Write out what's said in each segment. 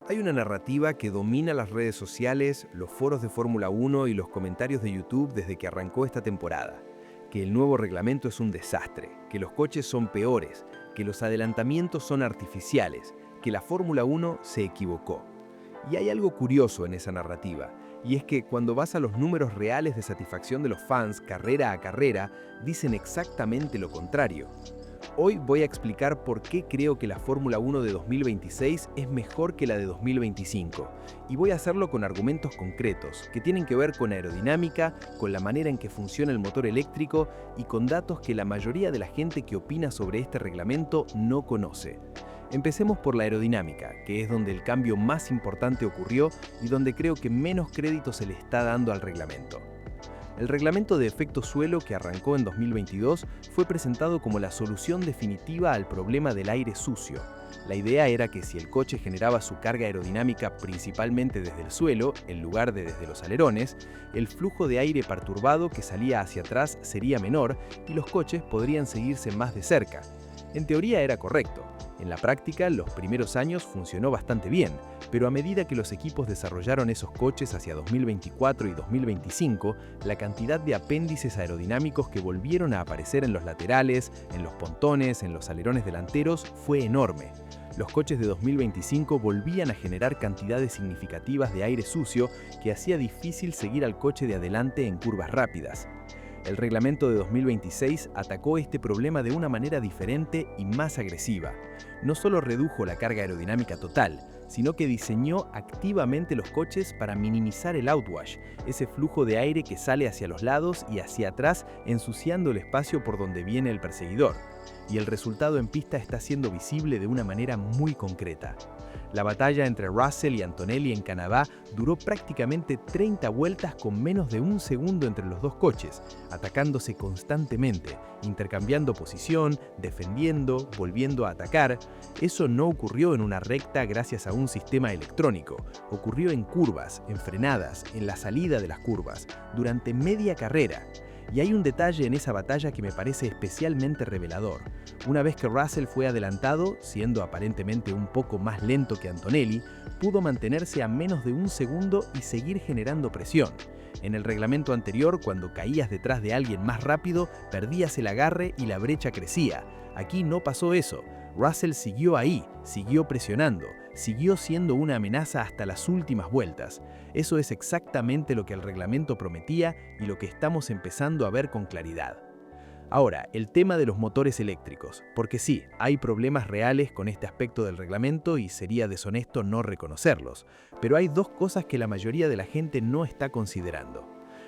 Hay una narrativa que domina las redes sociales, los foros de Fórmula 1 y los comentarios de YouTube desde que arrancó esta temporada. Que el nuevo reglamento es un desastre, que los coches son peores, que los adelantamientos son artificiales, que la Fórmula 1 se equivocó. Y hay algo curioso en esa narrativa, y es que cuando vas a los números reales de satisfacción de los fans carrera a carrera, dicen exactamente lo contrario. Hoy voy a explicar por qué creo que la Fórmula 1 de 2026 es mejor que la de 2025, y voy a hacerlo con argumentos concretos, que tienen que ver con aerodinámica, con la manera en que funciona el motor eléctrico y con datos que la mayoría de la gente que opina sobre este reglamento no conoce. Empecemos por la aerodinámica, que es donde el cambio más importante ocurrió y donde creo que menos crédito se le está dando al reglamento. El reglamento de efecto suelo que arrancó en 2022 fue presentado como la solución definitiva al problema del aire sucio. La idea era que si el coche generaba su carga aerodinámica principalmente desde el suelo, en lugar de desde los alerones, el flujo de aire perturbado que salía hacia atrás sería menor y los coches podrían seguirse más de cerca. En teoría era correcto. En la práctica, los primeros años funcionó bastante bien, pero a medida que los equipos desarrollaron esos coches hacia 2024 y 2025, la cantidad de apéndices aerodinámicos que volvieron a aparecer en los laterales, en los pontones, en los alerones delanteros, fue enorme. Los coches de 2025 volvían a generar cantidades significativas de aire sucio que hacía difícil seguir al coche de adelante en curvas rápidas. El reglamento de 2026 atacó este problema de una manera diferente y más agresiva. No solo redujo la carga aerodinámica total, sino que diseñó activamente los coches para minimizar el outwash, ese flujo de aire que sale hacia los lados y hacia atrás ensuciando el espacio por donde viene el perseguidor. Y el resultado en pista está siendo visible de una manera muy concreta. La batalla entre Russell y Antonelli en Canadá duró prácticamente 30 vueltas con menos de un segundo entre los dos coches, atacándose constantemente, intercambiando posición, defendiendo, volviendo a atacar. Eso no ocurrió en una recta gracias a un sistema electrónico, ocurrió en curvas, en frenadas, en la salida de las curvas, durante media carrera. Y hay un detalle en esa batalla que me parece especialmente revelador. Una vez que Russell fue adelantado, siendo aparentemente un poco más lento que Antonelli, pudo mantenerse a menos de un segundo y seguir generando presión. En el reglamento anterior, cuando caías detrás de alguien más rápido, perdías el agarre y la brecha crecía. Aquí no pasó eso. Russell siguió ahí, siguió presionando, siguió siendo una amenaza hasta las últimas vueltas. Eso es exactamente lo que el reglamento prometía y lo que estamos empezando a ver con claridad. Ahora, el tema de los motores eléctricos, porque sí, hay problemas reales con este aspecto del reglamento y sería deshonesto no reconocerlos, pero hay dos cosas que la mayoría de la gente no está considerando.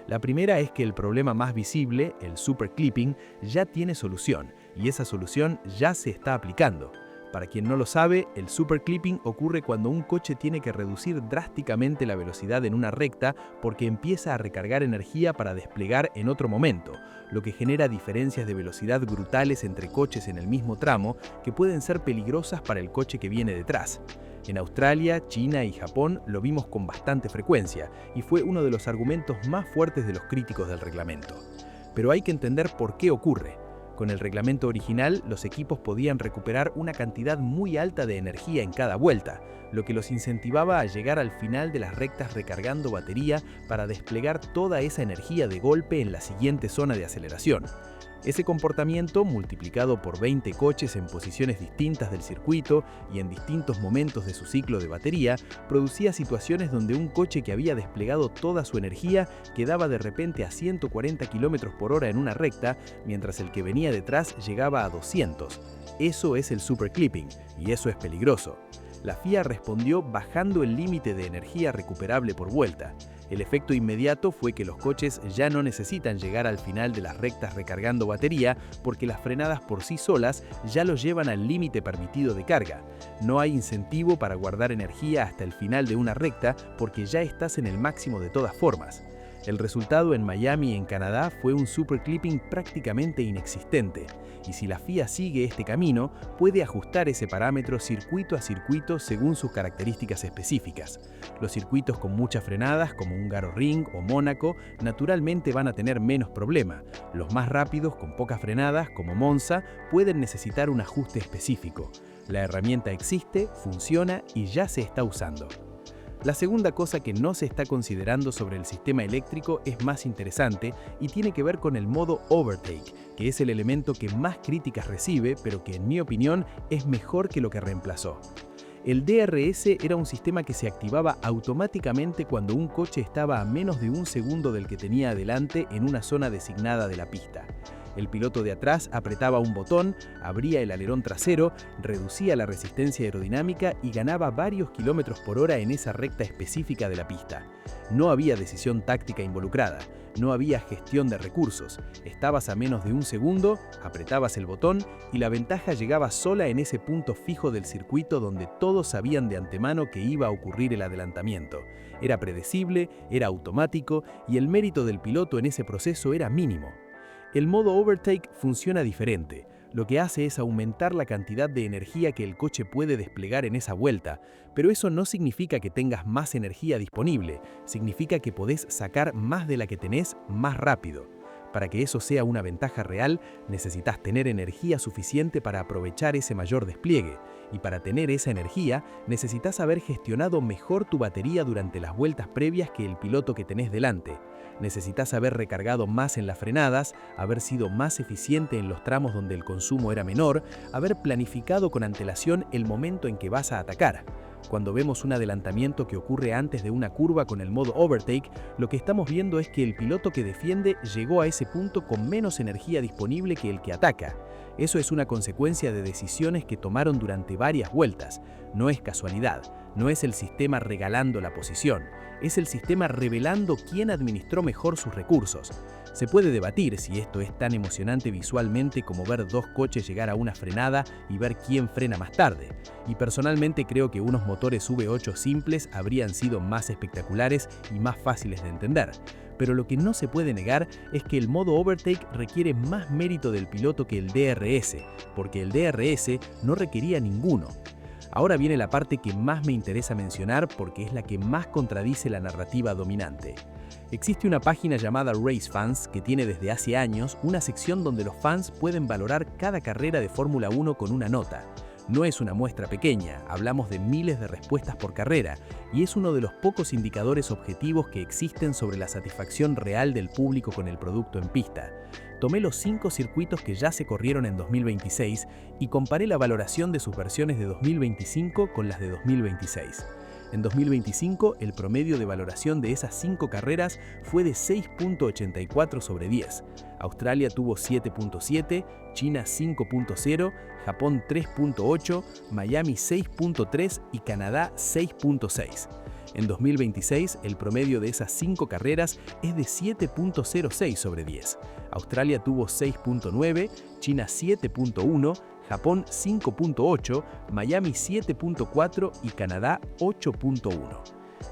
La primera es que el problema más visible, el superclipping, ya tiene solución, y esa solución ya se está aplicando. Para quien no lo sabe, el superclipping ocurre cuando un coche tiene que reducir drásticamente la velocidad en una recta porque empieza a recargar energía para desplegar en otro momento, lo que genera diferencias de velocidad brutales entre coches en el mismo tramo que pueden ser peligrosas para el coche que viene detrás. En Australia, China y Japón lo vimos con bastante frecuencia y fue uno de los argumentos más fuertes de los críticos del reglamento. Pero hay que entender por qué ocurre. Con el reglamento original, los equipos podían recuperar una cantidad muy alta de energía en cada vuelta, lo que los incentivaba a llegar al final de las rectas recargando batería para desplegar toda esa energía de golpe en la siguiente zona de aceleración. Ese comportamiento, multiplicado por 20 coches en posiciones distintas del circuito y en distintos momentos de su ciclo de batería, producía situaciones donde un coche que había desplegado toda su energía quedaba de repente a 140 km/h en una recta, mientras el que venía detrás llegaba a 200. Eso es el superclipping, y eso es peligroso. La FIA respondió bajando el límite de energía recuperable por vuelta. El efecto inmediato fue que los coches ya no necesitan llegar al final de las rectas recargando batería porque las frenadas por sí solas ya los llevan al límite permitido de carga. No hay incentivo para guardar energía hasta el final de una recta porque ya estás en el máximo de todas formas. El resultado en Miami y en Canadá fue un superclipping prácticamente inexistente, y si la FIA sigue este camino, puede ajustar ese parámetro circuito a circuito según sus características específicas. Los circuitos con muchas frenadas, como Hungaroring o Mónaco, naturalmente van a tener menos problema. Los más rápidos, con pocas frenadas, como Monza, pueden necesitar un ajuste específico. La herramienta existe, funciona y ya se está usando. La segunda cosa que no se está considerando sobre el sistema eléctrico es más interesante y tiene que ver con el modo Overtake, que es el elemento que más críticas recibe, pero que en mi opinión es mejor que lo que reemplazó. El DRS era un sistema que se activaba automáticamente cuando un coche estaba a menos de un segundo del que tenía adelante en una zona designada de la pista. El piloto de atrás apretaba un botón, abría el alerón trasero, reducía la resistencia aerodinámica y ganaba varios kilómetros por hora en esa recta específica de la pista. No había decisión táctica involucrada, no había gestión de recursos. Estabas a menos de un segundo, apretabas el botón y la ventaja llegaba sola en ese punto fijo del circuito donde todos sabían de antemano que iba a ocurrir el adelantamiento. Era predecible, era automático y el mérito del piloto en ese proceso era mínimo. El modo Overtake funciona diferente. Lo que hace es aumentar la cantidad de energía que el coche puede desplegar en esa vuelta, pero eso no significa que tengas más energía disponible, significa que podés sacar más de la que tenés más rápido. Para que eso sea una ventaja real, necesitas tener energía suficiente para aprovechar ese mayor despliegue, y para tener esa energía, necesitas haber gestionado mejor tu batería durante las vueltas previas que el piloto que tenés delante. Necesitas haber recargado más en las frenadas, haber sido más eficiente en los tramos donde el consumo era menor, haber planificado con antelación el momento en que vas a atacar. Cuando vemos un adelantamiento que ocurre antes de una curva con el modo Overtake, lo que estamos viendo es que el piloto que defiende llegó a ese punto con menos energía disponible que el que ataca. Eso es una consecuencia de decisiones que tomaron durante varias vueltas. No es casualidad, no es el sistema regalando la posición, es el sistema revelando quién administró mejor sus recursos. Se puede debatir si esto es tan emocionante visualmente como ver dos coches llegar a una frenada y ver quién frena más tarde. Y personalmente creo que unos motores V8 simples habrían sido más espectaculares y más fáciles de entender. Pero lo que no se puede negar es que el modo Overtake requiere más mérito del piloto que el DRS, porque el DRS no requería ninguno. Ahora viene la parte que más me interesa mencionar porque es la que más contradice la narrativa dominante. Existe una página llamada Race Fans que tiene desde hace años una sección donde los fans pueden valorar cada carrera de Fórmula 1 con una nota. No es una muestra pequeña, hablamos de miles de respuestas por carrera, y es uno de los pocos indicadores objetivos que existen sobre la satisfacción real del público con el producto en pista. Tomé los 5 circuitos que ya se corrieron en 2026 y comparé la valoración de sus versiones de 2025 con las de 2026. En 2025, el promedio de valoración de esas 5 carreras fue de 6.84 sobre 10. Australia tuvo 7.7, China 5.0, Japón 3.8, Miami 6.3 y Canadá 6.6. En 2026, el promedio de esas 5 carreras es de 7.06 sobre 10. Australia tuvo 6.9, China 7.1, Japón 5.8, Miami 7.4 y Canadá 8.1.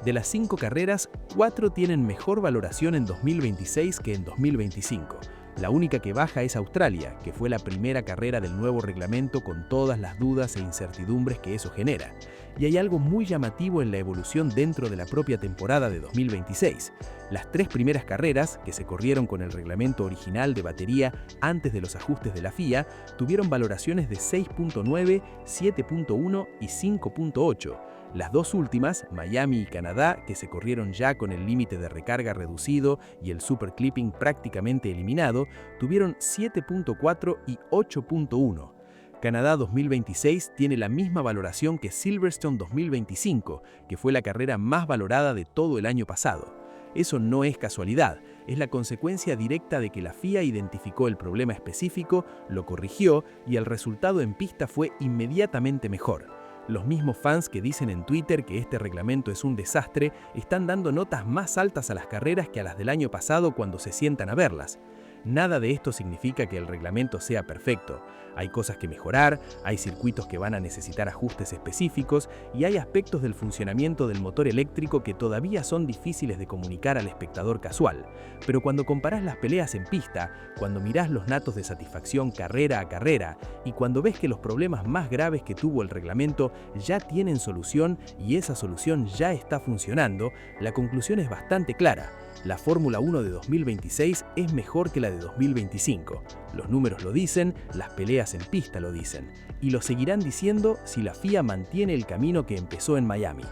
De las 5 carreras, 4 tienen mejor valoración en 2026 que en 2025. La única que baja es Australia, que fue la primera carrera del nuevo reglamento con todas las dudas e incertidumbres que eso genera. Y hay algo muy llamativo en la evolución dentro de la propia temporada de 2026. Las 3 primeras carreras, que se corrieron con el reglamento original de batería antes de los ajustes de la FIA, tuvieron valoraciones de 6.9, 7.1 y 5.8. Las 2 últimas, Miami y Canadá, que se corrieron ya con el límite de recarga reducido y el super clipping prácticamente eliminado, tuvieron 7.4 y 8.1. Canadá 2026 tiene la misma valoración que Silverstone 2025, que fue la carrera más valorada de todo el año pasado. Eso no es casualidad, es la consecuencia directa de que la FIA identificó el problema específico, lo corrigió y el resultado en pista fue inmediatamente mejor. Los mismos fans que dicen en Twitter que este reglamento es un desastre están dando notas más altas a las carreras que a las del año pasado cuando se sientan a verlas. Nada de esto significa que el reglamento sea perfecto. Hay cosas que mejorar, hay circuitos que van a necesitar ajustes específicos y hay aspectos del funcionamiento del motor eléctrico que todavía son difíciles de comunicar al espectador casual. Pero cuando comparás las peleas en pista, cuando mirás los datos de satisfacción carrera a carrera y cuando ves que los problemas más graves que tuvo el reglamento ya tienen solución y esa solución ya está funcionando, la conclusión es bastante clara. La Fórmula 1 de 2026 es mejor que la de 2025. Los números lo dicen, las peleas peleas en pista lo dicen, y lo seguirán diciendo si la FIA mantiene el camino que empezó en Miami.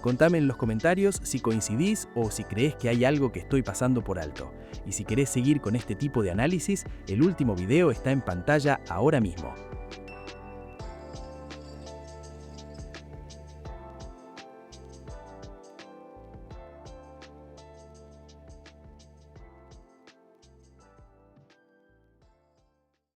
Contame en los comentarios si coincidís o si crees que hay algo que estoy pasando por alto. Y si querés seguir con este tipo de análisis, el último video está en pantalla ahora mismo.